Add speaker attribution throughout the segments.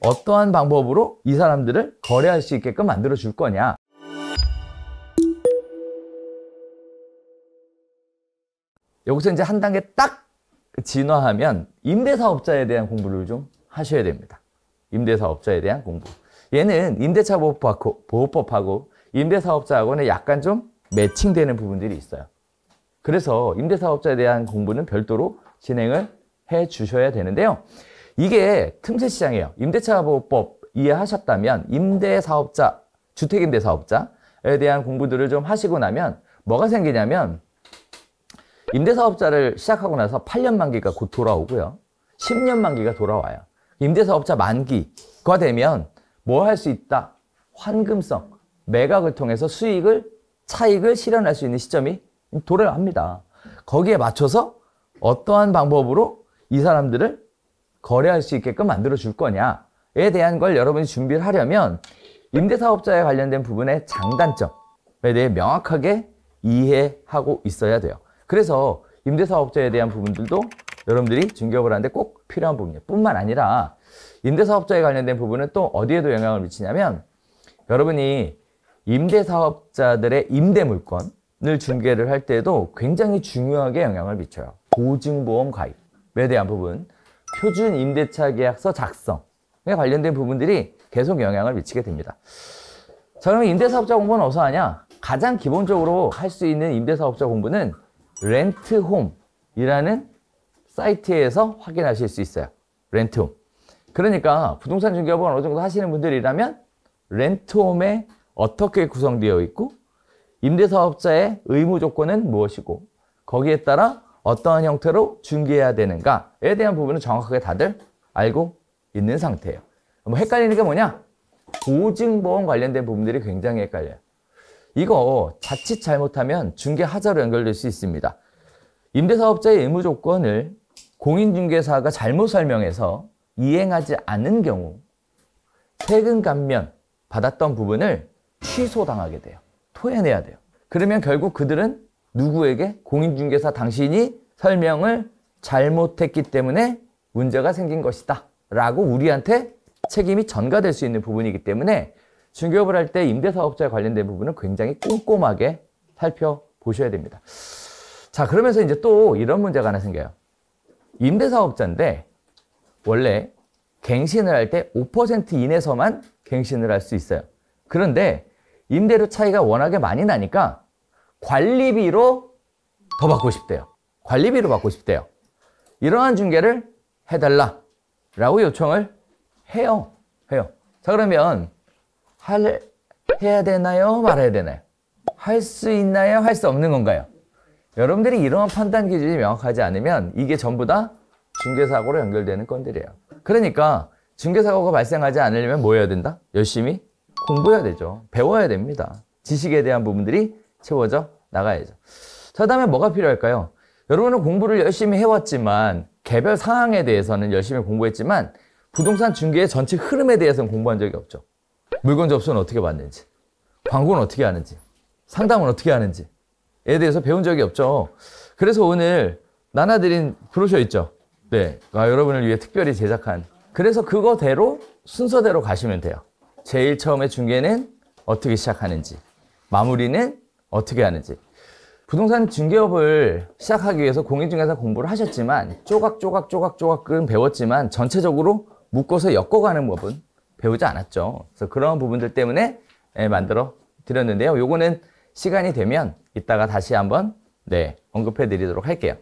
Speaker 1: 어떠한 방법으로 이 사람들을 거래할 수 있게끔 만들어 줄 거냐. 여기서 이제 한 단계 딱 진화하면 임대사업자에 대한 공부를 좀 하셔야 됩니다. 임대사업자에 대한 공부. 얘는 임대차 보호법하고 임대사업자하고는 약간 좀 매칭되는 부분들이 있어요. 그래서 임대사업자에 대한 공부는 별도로 진행을 해 주셔야 되는데요. 이게 틈새 시장이에요. 임대차 보호법 이해하셨다면 임대사업자, 주택임대사업자에 대한 공부들을 좀 하시고 나면 뭐가 생기냐면 임대사업자를 시작하고 나서 8년 만기가 곧 돌아오고요. 10년 만기가 돌아와요. 임대사업자 만기가 되면 뭐 할 수 있다? 환금성, 매각을 통해서 차익을 실현할 수 있는 시점이 돌아옵니다. 거기에 맞춰서 어떠한 방법으로 이 사람들을 거래할 수 있게끔 만들어 줄 거냐에 대한 걸 여러분이 준비를 하려면 임대사업자에 관련된 부분의 장단점에 대해 명확하게 이해하고 있어야 돼요. 그래서 임대사업자에 대한 부분들도 여러분들이 중개업을 하는데 꼭 필요한 부분이에요. 뿐만 아니라 임대사업자에 관련된 부분은 또 어디에도 영향을 미치냐면 여러분이 임대사업자들의 임대물건을 중개를 할 때도 굉장히 중요하게 영향을 미쳐요. 보증보험 가입에 대한 부분, 표준 임대차 계약서 작성에 관련된 부분들이 계속 영향을 미치게 됩니다. 자, 그러면 임대사업자 공부는 어디서 하냐? 가장 기본적으로 할 수 있는 임대사업자 공부는 렌트홈이라는 사이트에서 확인하실 수 있어요. 렌트홈. 그러니까 부동산 중개업을 어느 정도 하시는 분들이라면 렌트홈에 어떻게 구성되어 있고 임대사업자의 의무 조건은 무엇이고 거기에 따라 어떠한 형태로 중개해야 되는가에 대한 부분은 정확하게 다들 알고 있는 상태예요. 뭐 헷갈리는 게 뭐냐? 보증보험 관련된 부분들이 굉장히 헷갈려요. 이거 자칫 잘못하면 중개 하자로 연결될 수 있습니다. 임대사업자의 의무 조건을 공인중개사가 잘못 설명해서 이행하지 않은 경우 세금 감면 받았던 부분을 취소당하게 돼요. 토해내야 돼요. 그러면 결국 그들은 누구에게? 공인중개사 당신이 설명을 잘못했기 때문에 문제가 생긴 것이다 라고 우리한테 책임이 전가될 수 있는 부분이기 때문에 중개업을 할 때 임대사업자에 관련된 부분은 굉장히 꼼꼼하게 살펴보셔야 됩니다. 자, 그러면서 이제 또 이런 문제가 하나 생겨요. 임대사업자인데 원래 갱신을 할 때 5% 이내에서만 갱신을 할 수 있어요. 그런데 임대료 차이가 워낙에 많이 나니까 관리비로 더 받고 싶대요. 관리비로 받고 싶대요. 이러한 중개를 해달라라고 요청을 해요. 자, 그러면 해야 되나요? 말아야 되나요? 할 수 있나요? 할 수 없는 건가요? 여러분들이 이러한 판단 기준이 명확하지 않으면 이게 전부 다 중개사고로 연결되는 건들이에요. 그러니까 중개사고가 발생하지 않으려면 뭐 해야 된다? 열심히 공부해야 되죠. 배워야 됩니다. 지식에 대한 부분들이 채워져 나가야죠. 자, 그다음에 뭐가 필요할까요? 여러분은 공부를 열심히 해왔지만 개별 상황에 대해서는 열심히 공부했지만 부동산 중개의 전체 흐름에 대해서는 공부한 적이 없죠. 물건 접수는 어떻게 받는지, 광고는 어떻게 하는지, 상담은 어떻게 하는지에 대해서 배운 적이 없죠. 그래서 오늘 나눠드린 브로셔 있죠? 네, 여러분을 위해 특별히 제작한. 그래서 그거대로 순서대로 가시면 돼요. 제일 처음에 중개는 어떻게 시작하는지, 마무리는 어떻게 하는지. 부동산 중개업을 시작하기 위해서 공인중개사 공부를 하셨지만 조각조각은 배웠지만 전체적으로 묶어서 엮어가는 법은 배우지 않았죠. 그래서 그런 부분들 때문에 만들어 드렸는데요. 요거는 시간이 되면 이따가 다시 한번 언급해 드리도록 할게요.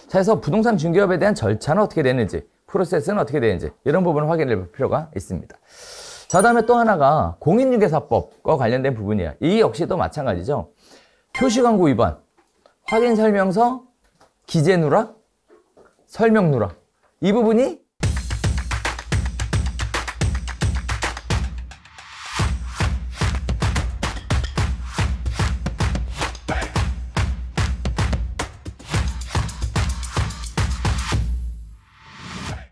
Speaker 1: 자, 그래서 부동산 중개업에 대한 절차는 어떻게 되는지, 프로세스는 어떻게 되는지 이런 부분을 확인해 볼 필요가 있습니다. 자, 다음에 또 하나가 공인중개사법과 관련된 부분이에요. 이 역시도 마찬가지죠. 표시광고 위반, 확인설명서, 기재누락, 설명누락 이 부분이